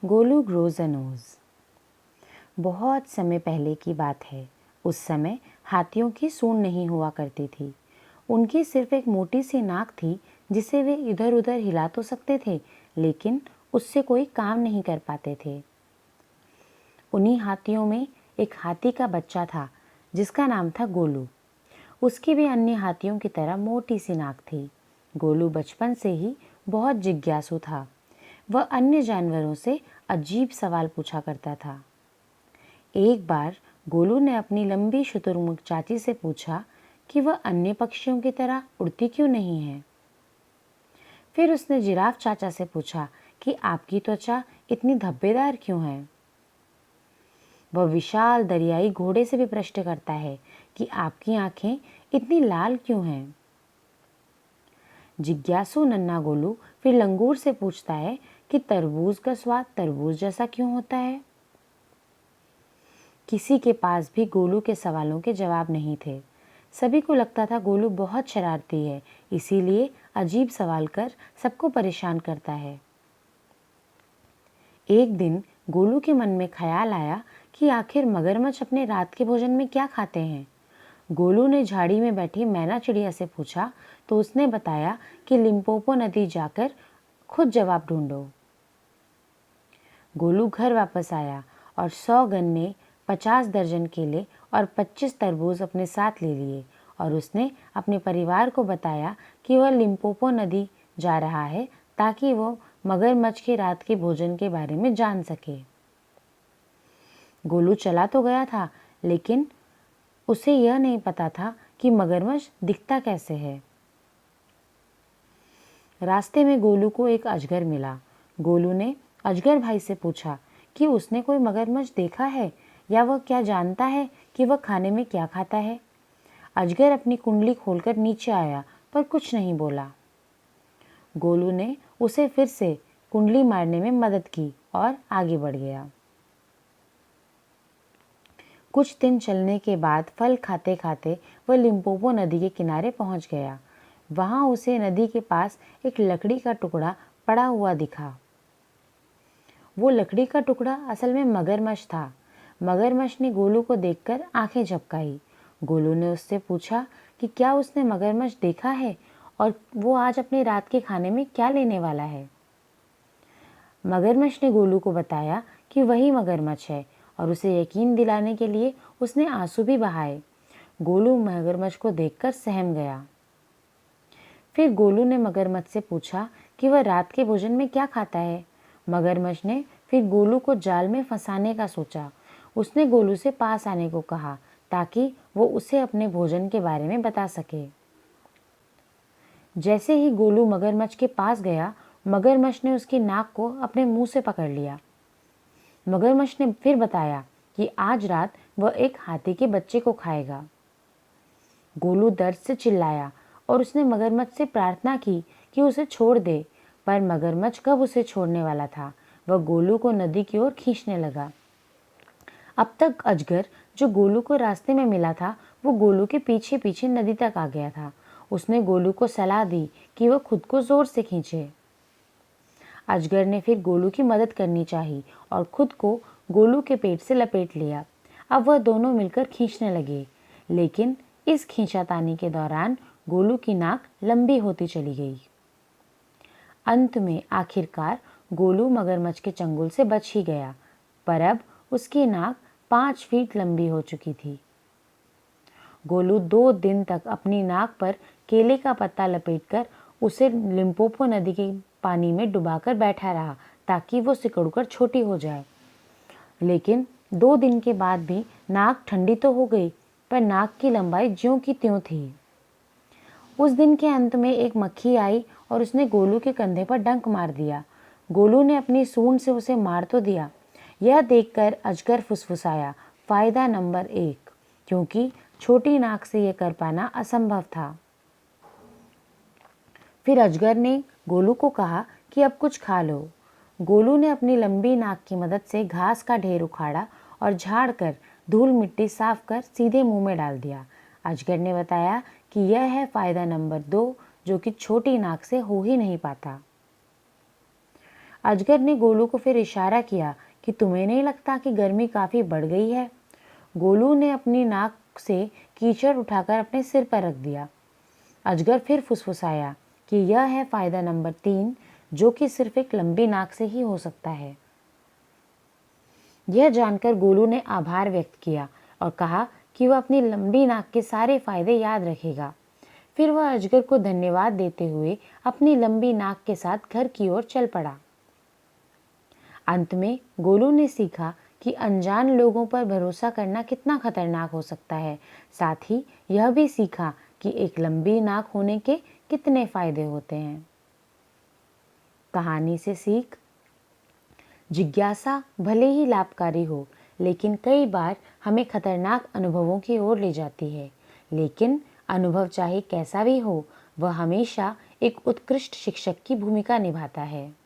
Golu grows अ knows. बहुत समय पहले की बात है। उस समय हाथियों की सूंड नहीं हुआ करती थी। उनकी सिर्फ एक मोटी सी नाक थी जिसे वे इधर उधर हिला तो सकते थे, लेकिन उससे कोई काम नहीं कर पाते थे। उन्हीं हाथियों में एक हाथी का बच्चा था जिसका नाम था गोलू। उसकी भी अन्य हाथियों की तरह मोटी सी नाक थी। गोलू बचपन से ही बहुत जिज्ञासु था। वह अन्य जानवरों से अजीब सवाल पूछा करता था। एक बार गोलू ने अपनी लंबी शुतुरमुर्ग चाची से पूछा कि वह अन्य पक्षियों की तरह उड़ती क्यों नहीं है। फिर उसने जिराफ चाचा से पूछा कि आपकी त्वचा इतनी धब्बेदार क्यों है। वह विशाल दरियाई घोड़े से भी प्रश्न करता है कि आपकी आंखें इतनी लाल क्यों हैं। जिज्ञासु नन्हा गोलू फिर लंगूर से पूछता है कि तरबूज का स्वाद तरबूज जैसा क्यों होता है। किसी के पास भी गोलू के सवालों के जवाब नहीं थे। सभी को लगता था गोलू बहुत शरारती है, इसीलिए अजीब सवाल कर सबको परेशान करता है। एक दिन गोलू के मन में ख्याल आया कि आखिर मगरमच्छ अपने रात के भोजन में क्या खाते हैं। गोलू ने झाड़ी में बैठी मैना चिड़िया से पूछा तो उसने बताया कि लिम्पोपो नदी जाकर खुद जवाब ढूंढो। गोलू घर वापस आया और 100 गन्ने, 50 दर्जन केले और 25 तरबूज अपने साथ ले लिए और उसने अपने परिवार को बताया कि वह लिम्पोपो नदी जा रहा है ताकि वो मगरमच्छ के रात के भोजन के बारे में जान सके। गोलू चला तो गया था, लेकिन उसे यह नहीं पता था कि मगरमच्छ दिखता कैसे है। रास्ते में गोलू को एक अजगर मिला। गोलू ने अजगर भाई से पूछा कि उसने कोई मगरमच्छ देखा है या वह क्या जानता है कि वह खाने में क्या खाता है। अजगर अपनी कुंडली खोलकर नीचे आया पर कुछ नहीं बोला। गोलू ने उसे फिर से कुंडली मारने में मदद की और आगे बढ़ गया। कुछ दिन चलने के बाद फल खाते खाते वह लिम्पोपो नदी के किनारे पहुंच गया। वहां उसे नदी के पास एक लकड़ी का टुकड़ा पड़ा हुआ दिखा। वो लकड़ी का टुकड़ा असल में मगरमच्छ था। मगरमच्छ ने गोलू को देखकर आंखें झपकाई। गोलू ने उससे पूछा कि क्या उसने मगरमच्छ देखा है और वो आज अपने रात के खाने में क्या लेने वाला है। मगरमच्छ ने गोलू को बताया कि वही मगरमच्छ है और उसे यकीन दिलाने के लिए उसने आंसू भी बहाए। गोलू मगरमच्छ को देखकर सहम गया। फिर गोलू ने मगरमच्छ से पूछा कि वह रात के भोजन में क्या खाता है। मगरमच्छ ने फिर गोलू को जाल में फंसाने का सोचा। उसने गोलू से पास आने को कहा ताकि वो उसे अपने भोजन के बारे में बता सके। जैसे ही गोलू मगरमच्छ के पास गया, मगरमच्छ ने उसकी नाक को अपने मुंह से पकड़ लिया। मगरमच्छ ने फिर बताया कि आज रात वह एक हाथी के बच्चे को खाएगा। गोलू दर्द से चिल्लाया और उसने मगरमच्छ से प्रार्थना की कि उसे छोड़ दे, पर मगरमच्छ कब उसे छोड़ने वाला था। वह गोलू को नदी की ओर खींचने लगा। अब तक अजगर, जो गोलू को रास्ते में मिला था, वो गोलू के पीछे पीछे नदी तक आ गया था। उसने गोलू को सलाह दी कि वह खुद को जोर से खींचे। अजगर ने फिर गोलू की मदद करनी चाहिए और खुद को गोलू के पेट से लपेट लिया। अब वह दोनों मिलकर खींचने लगे, लेकिन इस खींचातानी के दौरान गोलू की नाक लंबी होती चली गई। अंत में आखिरकार गोलू मगरमच्छ के चंगुल से बच ही गया, पर अब उसकी नाक 5 फीट लंबी हो चुकी थी। गोलू 2 दिन तक अपनी नाक पर केले का पत्ता लपेटकर उसे लिम्पोपो नदी के पानी में डुबाकर बैठा रहा ताकि वो सिकुड़कर छोटी हो जाए। लेकिन 2 दिन के बाद भी नाक ठंडी तो हो गई, पर नाक की लंबाई ज्यों की त्यों थी। उस दिन के अंत में एक मक्खी आई और उसने गोलू के कंधे पर डंक मार दिया। गोलू ने अपनी सूंड से उसे मार तो दिया। यह देखकर अजगर फुसफुसाया, फायदा नंबर 1, क्योंकि छोटी नाक से यह कर पाना असंभव था। फिर अजगर ने गोलू को कहा कि अब कुछ खा लो। गोलू ने अपनी लंबी नाक की मदद से घास का ढेर उखाड़ा और झाड़ कर धूल मिट्टी साफ कर सीधे मुंह में डाल दिया। अजगर ने बताया कि यह है फायदा नंबर 2, जो कि छोटी नाक से हो ही नहीं पाता। अजगर ने गोलू को फिर इशारा किया कि तुम्हें नहीं लगता कि गर्मी काफ़ी बढ़ गई है? गोलू ने अपनी नाक से कीचड़ उठाकर अपने सिर पर रख दिया। अजगर फिर फुसफुसाया कि यह है फ़ायदा नंबर 3, जो कि सिर्फ एक लंबी नाक से ही हो सकता है। यह जानकर गोलू ने आभार व्यक्त किया और कहा कि वह अपनी लंबी नाक के सारे फायदे याद रखेगा। फिर वह अजगर को धन्यवाद देते हुए अपनी लंबी नाक के साथ घर की ओर चल पड़ा। अंत में गोलू ने सीखा कि अनजान लोगों पर भरोसा करना कितना खतरनाक हो सकता है। साथ ही यह भी सीखा कि एक लंबी नाक होने के कितने फायदे होते हैं। कहानी से सीख: जिज्ञासा भले ही लाभकारी हो, लेकिन कई बार हमें खतरनाक अनुभवों की ओर ले जाती है। लेकिन अनुभव चाहे कैसा भी हो, वह हमेशा एक उत्कृष्ट शिक्षक की भूमिका निभाता है।